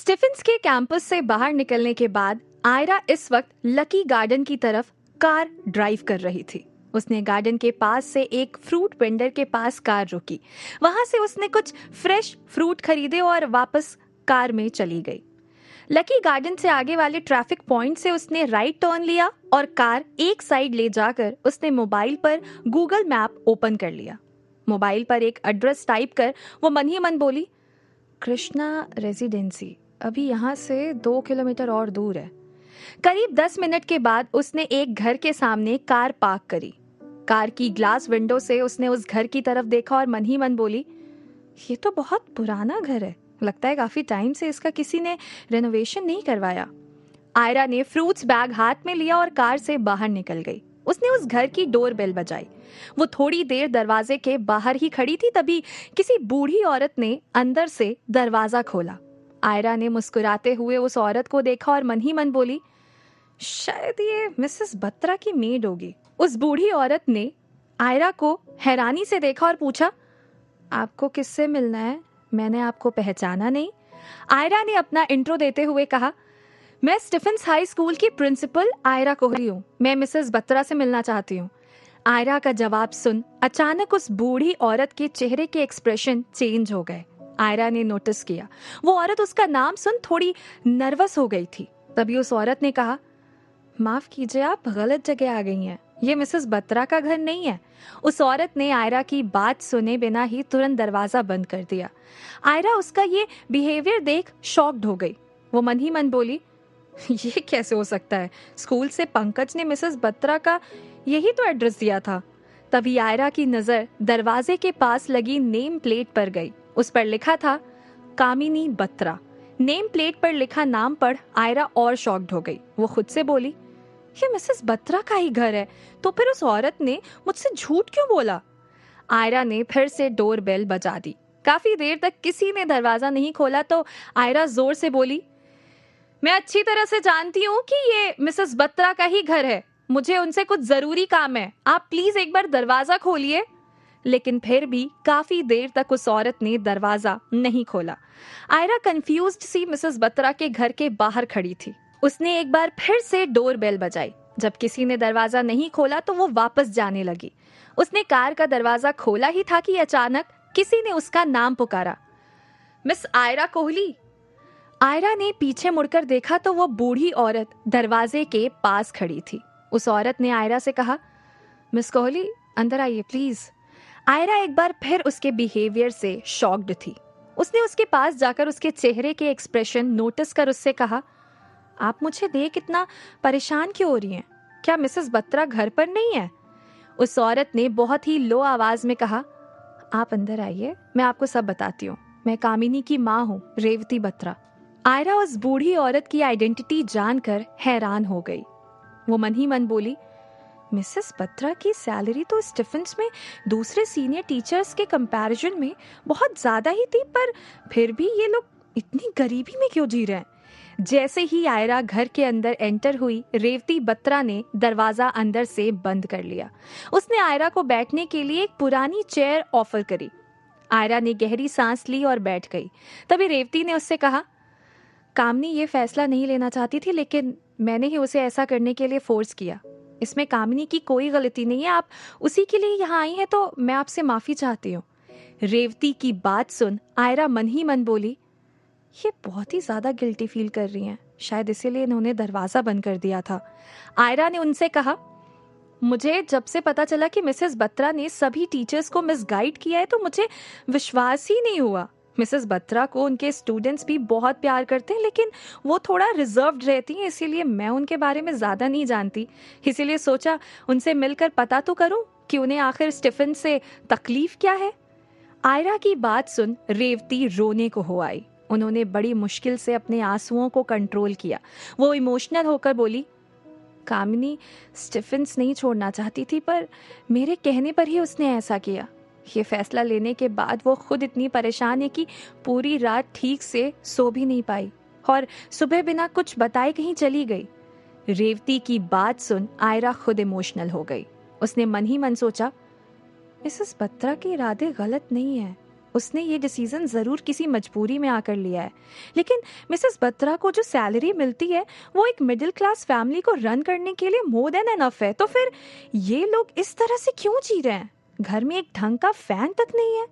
Stephen's के campus से बाहर निकलने के बाद आयरा इस वक्त लकी गार्डन की तरफ कार ड्राइव कर रही थी। उसने गार्डन के पास से एक फ्रूट वेंडर के पास कार रोकी। वहां से उसने कुछ फ्रेश फ्रूट खरीदे और वापस कार में चली गई। लकी गार्डन से आगे वाले ट्रैफिक पॉइंट से उसने राइट टर्न लिया और कार एक साइड ले जाकर उसने मोबाइल पर गूगल मैप ओपन कर लिया। मोबाइल पर एक एड्रेस टाइप कर वो मन ही मन बोली, कृष्णा रेजिडेंसी अभी यहाँ से 2 किलोमीटर और दूर है। करीब 10 मिनट के बाद उसने एक घर के सामने कार पार्क करी। कार की ग्लास विंडो से उसने उस घर की तरफ देखा और मन ही मन बोली, ये तो बहुत पुराना घर है, लगता है काफी टाइम से इसका किसी ने रेनोवेशन नहीं करवाया। आयरा ने फ्रूट्स बैग हाथ में लिया और कार से बाहर निकल गई। उसने उस घर की डोर बेल बजाई। वो थोड़ी देर दरवाजे के बाहर ही खड़ी थी, तभी किसी बूढ़ी औरत ने अंदर से दरवाजा खोला। आयरा ने मुस्कुराते हुए उस औरत को देखा और मन ही मन बोली, शायद ये मिसेस बत्रा की मेड होगी। उस बूढ़ी औरत ने आयरा को हैरानी से देखा और पूछा, आपको किससे मिलना है? मैंने आपको पहचाना नहीं। आयरा ने अपना इंट्रो देते हुए कहा, मैं स्टीफेंस हाई स्कूल की प्रिंसिपल आयरा कोहली हूँ। मैं मिसेस बत्रा से मिलना चाहती हूँ। आयरा का जवाब सुन अचानक उस बूढ़ी औरत के चेहरे के एक्सप्रेशन चेंज हो गए। आयरा ने नोटिस किया वो औरत उसका नाम सुन थोड़ी नर्वस हो गई थी। तभी उस औरत ने कहा, माफ कीजिए, आप गलत जगह आ गई हैं। ये मिसेस बत्रा का घर नहीं है। उस औरत ने आयरा की बात सुने बिना ही तुरंत दरवाजा बंद कर दिया। आयरा उसका ये बिहेवियर देख शॉक्ड हो गई। वो मन ही मन बोली, ये कैसे हो सकता है? स्कूल से पंकज ने मिसेस बत्रा का यही तो एड्रेस दिया था। तभी आयरा की नजर दरवाजे के पास लगी नेम प्लेट पर गई। उस पर लिखा था कामिनी बत्रा। नेम प्लेट पर लिखा नाम पढ़ आयरा और शॉक्ड हो गई। वो खुद से बोली, ये मिसेस बत्रा का ही घर है, तो फिर उस औरत ने मुझसे झूठ क्यों बोला? आयरा ने फिर से डोर बेल बजा दी। काफी देर तक किसी ने दरवाजा नहीं खोला तो आयरा जोर से बोली, मैं अच्छी तरह से जानती हूँ कि ये मिसेस बत्रा का ही घर है। मुझे उनसे कुछ जरूरी काम है। आप प्लीज एक बार दरवाजा खोलिए। लेकिन फिर भी काफी देर तक उस औरत ने दरवाजा नहीं खोला। आयरा कंफ्यूज्ड सी मिसेस बत्रा के घर के बाहर खड़ी थी। उसने एक बार फिर से डोर बेल बजाई। जब किसी ने दरवाजा नहीं खोला तो वो वापस जाने लगी। उसने कार का दरवाजा खोला ही था कि अचानक किसी ने उसका नाम पुकारा, मिस आयरा कोहली। आयरा ने पीछे मुड़कर देखा तो वो बूढ़ी औरत दरवाजे के पास खड़ी थी। उस औरत ने आयरा से कहा, मिस कोहली अंदर आइए प्लीज। आयरा एक बार फिर उसके बिहेवियर से शॉक्ड थी। उसने उसके पास जाकर उसके चेहरे के एक्सप्रेशन नोटिस कर उससे कहा, आप मुझे देख इतना परेशान क्यों हो रही हैं? क्या मिसेस बत्रा घर पर नहीं है? उस औरत ने बहुत ही लो आवाज में कहा, आप अंदर आइए, मैं आपको सब बताती हूँ। मैं कामिनी की माँ हूँ, रेवती बत्रा। आयरा उस बूढ़ी औरत की आइडेंटिटी जानकर हैरान हो गई। वो मन ही मन बोली, मिसेस बत्रा की सैलरी तो स्टीफेंस में दूसरे सीनियर टीचर्स के कंपैरिजन में बहुत ज्यादा ही थी, पर फिर भी ये लोग इतनी गरीबी में क्यों जी रहे हैं? जैसे ही आयरा घर के अंदर एंटर हुई, रेवती बत्रा ने दरवाजा अंदर से बंद कर लिया। उसने आयरा को बैठने के लिए एक पुरानी चेयर ऑफर करी। आयरा ने गहरी सांस ली और बैठ गई। तभी रेवती ने उससे कहा, कामनी ये फैसला नहीं लेना चाहती थी, लेकिन मैंने ही उसे ऐसा करने के लिए फोर्स किया। इसमें कामिनी की कोई गलती नहीं है। आप उसी के लिए यहाँ आई हैं तो मैं आपसे माफी चाहती हूँ। रेवती की बात सुन आयरा मन ही मन बोली, ये बहुत ही ज्यादा गिल्टी फील कर रही हैं, शायद इसीलिए इन्होंने दरवाजा बंद कर दिया था। आयरा ने उनसे कहा, मुझे जब से पता चला कि मिसेस बत्रा ने सभी टीचर्स को मिसगाइड किया है तो मुझे विश्वास ही नहीं हुआ। मिसेस बत्रा को उनके स्टूडेंट्स भी बहुत प्यार करते हैं, लेकिन वो थोड़ा रिजर्व्ड रहती हैं, इसीलिए मैं उनके बारे में ज्यादा नहीं जानती। इसीलिए सोचा उनसे मिलकर पता तो करूं कि उन्हें आखिर स्टीफन से तकलीफ क्या है। आयरा की बात सुन रेवती रोने को हो आई। उन्होंने बड़ी मुश्किल से अपने आंसुओं को कंट्रोल किया। वो इमोशनल होकर बोली, कामिनी स्टीफेंस नहीं छोड़ना चाहती थी, पर मेरे कहने पर ही उसने ऐसा किया। ये फैसला लेने के बाद वो खुद इतनी परेशान है कि पूरी रात ठीक से सो भी नहीं पाई और सुबह बिना कुछ बताए कहीं चली गई। रेवती की बात सुन आयरा खुद इमोशनल हो गई। उसने मन ही मन सोचा, मिसेस बत्रा के इरादे गलत नहीं है। उसने ये डिसीजन जरूर किसी मजबूरी में आकर लिया है। लेकिन मिसेस बत्रा को जो सैलरी मिलती है वो एक मिडिल क्लास फैमिली को रन करने के लिए मोर देन एनफ है। तो फिर ये लोग इस तरह से क्यों जी रहे हैं? घर में एक ढंग का फैन तक नहीं है।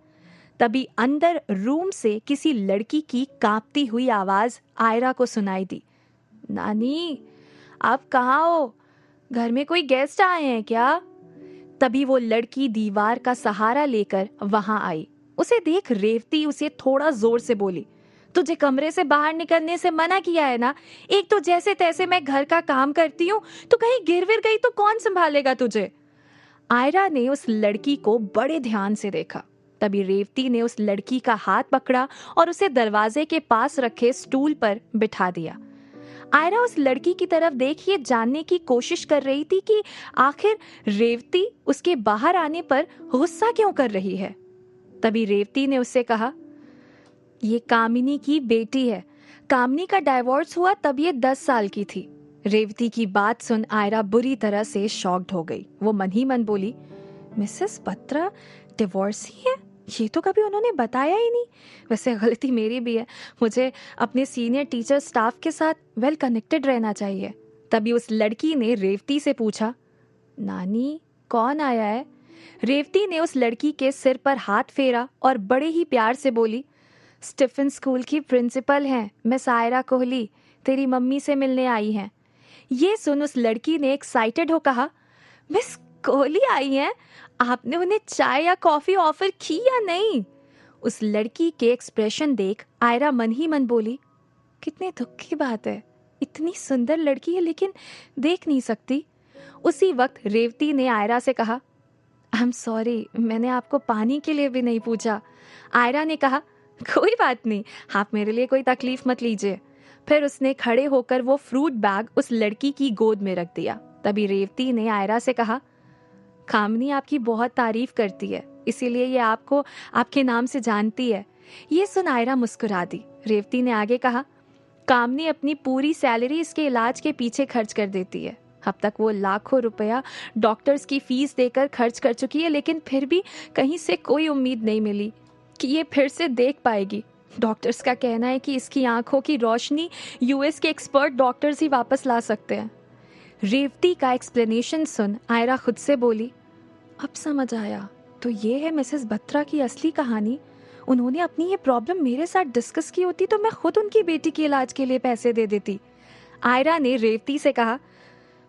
तभी अंदर रूम से किसी लड़की की कांपती हुई आवाज आयरा को सुनाई दी। नानी, आप कहाँ हो? घर में कोई गेस्ट आए हैं क्या? तभी वो लड़की दीवार का सहारा लेकर वहां आई। उसे देख रेवती उसे थोड़ा जोर से बोली, तुझे कमरे से बाहर निकलने से मना किया है ना? एक तो जैसे तैसे मैं घर का काम करती हूँ, तो कहीं गिर विर गई तो कौन संभालेगा तुझे? आयरा ने उस लड़की को बड़े ध्यान से देखा। तभी रेवती ने उस लड़की का हाथ पकड़ा और उसे दरवाजे के पास रखे स्टूल पर बिठा दिया। आयरा उस लड़की की तरफ देख ये जानने की कोशिश कर रही थी कि आखिर रेवती उसके बाहर आने पर गुस्सा क्यों कर रही है। तभी रेवती ने उससे कहा, ये कामिनी की बेटी है। कामिनी का डाइवोर्स हुआ तब ये 10 साल की थी। रेवती की बात सुन आयरा बुरी तरह से शॉक्ड हो गई। वो मन ही मन बोली, मिसेस बत्रा डिवोर्स ही है? ये तो कभी उन्होंने बताया ही नहीं। वैसे गलती मेरी भी है, मुझे अपने सीनियर टीचर स्टाफ के साथ वेल कनेक्टेड रहना चाहिए। तभी उस लड़की ने रेवती से पूछा, नानी कौन आया है? रेवती ने उस लड़की के सिर पर हाथ फेरा और बड़े ही प्यार से बोली, स्टीफन स्कूल की प्रिंसिपल हैं, मिस आयरा कोहली, तेरी मम्मी से मिलने आई हैं। ये सुन उस लड़की ने एक्साइटेड हो कहा, मिस कोहली आई हैं? आपने उन्हें चाय या कॉफी ऑफर की या नहीं? उस लड़की के एक्सप्रेशन देख आयरा मन ही मन बोली, कितने दुख की बात है, इतनी सुंदर लड़की है लेकिन देख नहीं सकती। उसी वक्त रेवती ने आयरा से कहा, आई एम सॉरी, मैंने आपको पानी के लिए भी नहीं पूछा। आयरा ने कहा, कोई बात नहीं, आप मेरे लिए कोई तकलीफ मत लीजिए। फिर उसने खड़े होकर वो फ्रूट बैग उस लड़की की गोद में रख दिया। तभी रेवती ने आयरा से कहा, कामिनी आपकी बहुत तारीफ करती है, इसीलिए ये आपको आपके नाम से जानती है। ये सुन आयरा मुस्कुरा दी। रेवती ने आगे कहा, कामिनी अपनी पूरी सैलरी इसके इलाज के पीछे खर्च कर देती है। अब तक वो लाखों रुपया डॉक्टर्स की फीस देकर खर्च कर चुकी है, लेकिन फिर भी कहीं से कोई उम्मीद नहीं मिली कि ये फिर से देख पाएगी। डॉक्टर्स का कहना है कि इसकी आंखों की रोशनी यूएस के एक्सपर्ट डॉक्टर्स ही वापस ला सकते हैं। रेवती का एक्सप्लेनेशन सुन आयरा खुद से बोली, अब समझ आया, तो ये है मिसेस बत्रा की असली कहानी। उन्होंने अपनी ये प्रॉब्लम मेरे साथ डिस्कस की होती तो मैं खुद उनकी बेटी के इलाज के लिए पैसे दे देती। आयरा ने रेवती से कहा,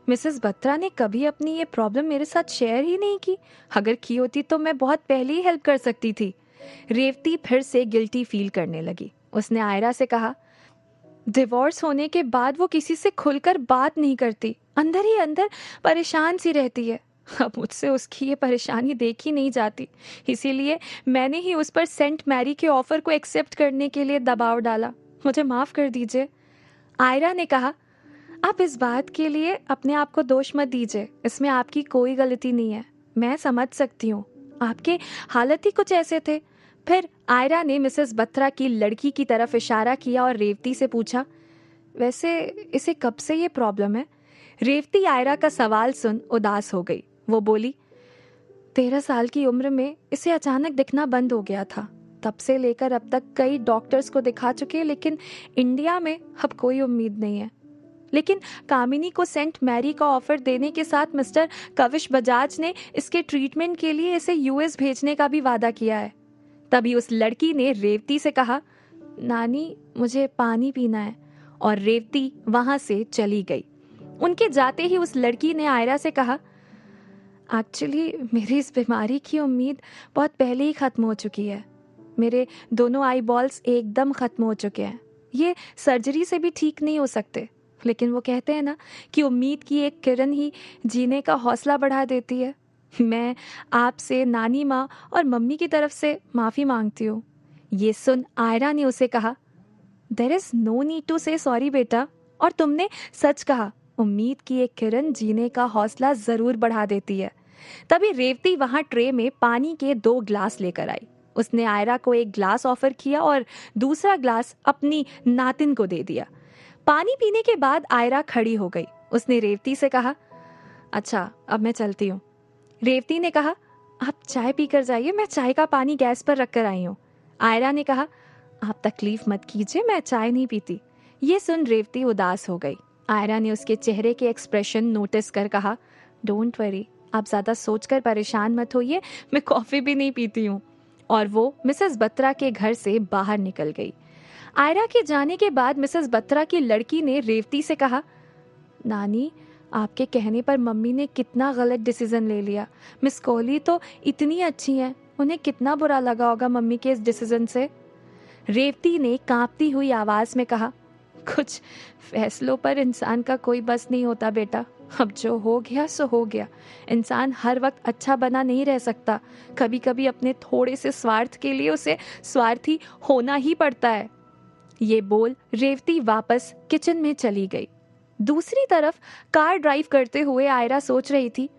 मिसेस बत्रा ने कभी अपनी ये प्रॉब्लम मेरे साथ शेयर ही नहीं की। अगर की होती तो मैं बहुत पहले ही हेल्प कर सकती थी। रेवती फिर से गिल्टी फील करने लगी। उसने आयरा से कहा, डिवोर्स होने के बाद वो किसी से खुलकर बात नहीं करती, अंदर ही अंदर परेशान सी रहती है। अब मुझसे उसकी ये परेशानी देखी नहीं जाती, इसीलिए मैंने ही उस पर सेंट मैरी के ऑफर को एक्सेप्ट करने के लिए दबाव डाला। मुझे माफ कर दीजिए। आयरा ने कहा, आप इस बात के लिए अपने आप को दोष मत दीजिए, इसमें आपकी कोई गलती नहीं है। मैं समझ सकती हूँ, आपके हालत ही कुछ ऐसे थे। फिर आयरा ने मिसेस बत्रा की लड़की की तरफ इशारा किया और रेवती से पूछा, वैसे इसे कब से ये प्रॉब्लम है? रेवती आयरा का सवाल सुन उदास हो गई। वो बोली, 13 साल की उम्र में इसे अचानक दिखना बंद हो गया था। तब से लेकर अब तक कई डॉक्टर्स को दिखा चुके हैं, लेकिन इंडिया में अब कोई उम्मीद नहीं है। लेकिन कामिनी को सेंट मैरी का ऑफर देने के साथ मिस्टर कविश बजाज ने इसके ट्रीटमेंट के लिए इसे यूएस भेजने का भी वादा किया है। तभी उस लड़की ने रेवती से कहा, नानी मुझे पानी पीना है, और रेवती वहां से चली गई। उनके जाते ही उस लड़की ने आयरा से कहा, एक्चुअली मेरी इस बीमारी की उम्मीद बहुत पहले ही खत्म हो चुकी है। मेरे दोनों आई बॉल्स एकदम खत्म हो चुके हैं। ये सर्जरी से भी ठीक नहीं हो सकते, लेकिन वो कहते हैं ना कि उम्मीद की एक किरण ही जीने का हौसला बढ़ा देती है। मैं आपसे नानी माँ और मम्मी की तरफ से माफ़ी मांगती हूँ। ये सुन आयरा ने उसे कहा, there is no need to say sorry बेटा, और तुमने सच कहा, उम्मीद की एक किरण जीने का हौसला ज़रूर बढ़ा देती है। तभी रेवती वहाँ ट्रे में पानी के 2 ग्लास लेकर आई। उसने आयरा को एक ग्लास ऑफर किया और दूसरा ग्लास अपनी नातिन को दे दिया। पानी पीने के बाद आयरा खड़ी हो गई। उसने रेवती से कहा, अच्छा अब मैं चलती हूँ। रेवती ने कहा, आप चाय पीकर जाइए, मैं चाय का पानी गैस पर रख कर आई हूँ। आयरा ने कहा, आप तकलीफ मत कीजिए, मैं चाय नहीं पीती। ये सुन रेवती उदास हो गई। आयरा ने उसके चेहरे के एक्सप्रेशन नोटिस कर कहा, डोंट वरी, आप ज़्यादा सोचकर परेशान मत होइए, मैं कॉफ़ी भी नहीं पीती हूँ। और वो मिसेस बत्रा के घर से बाहर निकल गई। आयरा के जाने के बाद मिसेस बत्रा की लड़की ने रेवती से कहा, नानी, आपके कहने पर मम्मी ने कितना गलत डिसीजन ले लिया। मिस कोहली तो इतनी अच्छी हैं, उन्हें कितना बुरा लगा होगा मम्मी के इस डिसीजन से। रेवती ने कांपती हुई आवाज में कहा, कुछ फैसलों पर इंसान का कोई बस नहीं होता बेटा, अब जो हो गया सो हो गया। इंसान हर वक्त अच्छा बना नहीं रह सकता, कभी कभी अपने थोड़े से स्वार्थ के लिए उसे स्वार्थी होना ही पड़ता है। ये बोल रेवती वापस किचन में चली गई। दूसरी तरफ कार ड्राइव करते हुए आयरा सोच रही थी,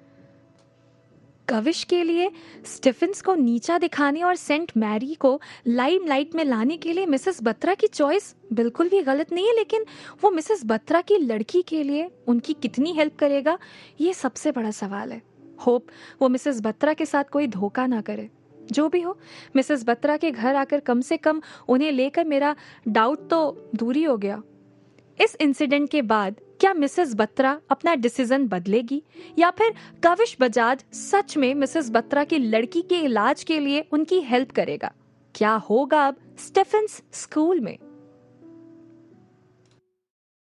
कविश के लिए स्टीफेंस को नीचा दिखाने और सेंट मैरी को लाइमलाइट में लाने के लिए मिसेस बत्रा की चॉइस बिल्कुल भी गलत नहीं है, लेकिन वो मिसेस बत्रा की लड़की के लिए उनकी कितनी हेल्प करेगा, ये सबसे बड़ा सवाल है। होप वो मिसेस बत्रा के साथ कोई धोखा ना करे। जो भी हो, मिसेस बत्रा के घर आकर कम से कम उन्हें लेकर मेरा डाउट तो दूर ही हो गया। इस इंसिडेंट के बाद क्या मिसेस बत्रा अपना डिसीजन बदलेगी या फिर कविश बजाज सच में मिसेस बत्रा की लड़की के इलाज के लिए उनकी हेल्प करेगा? क्या होगा अब स्टीफेंस स्कूल में?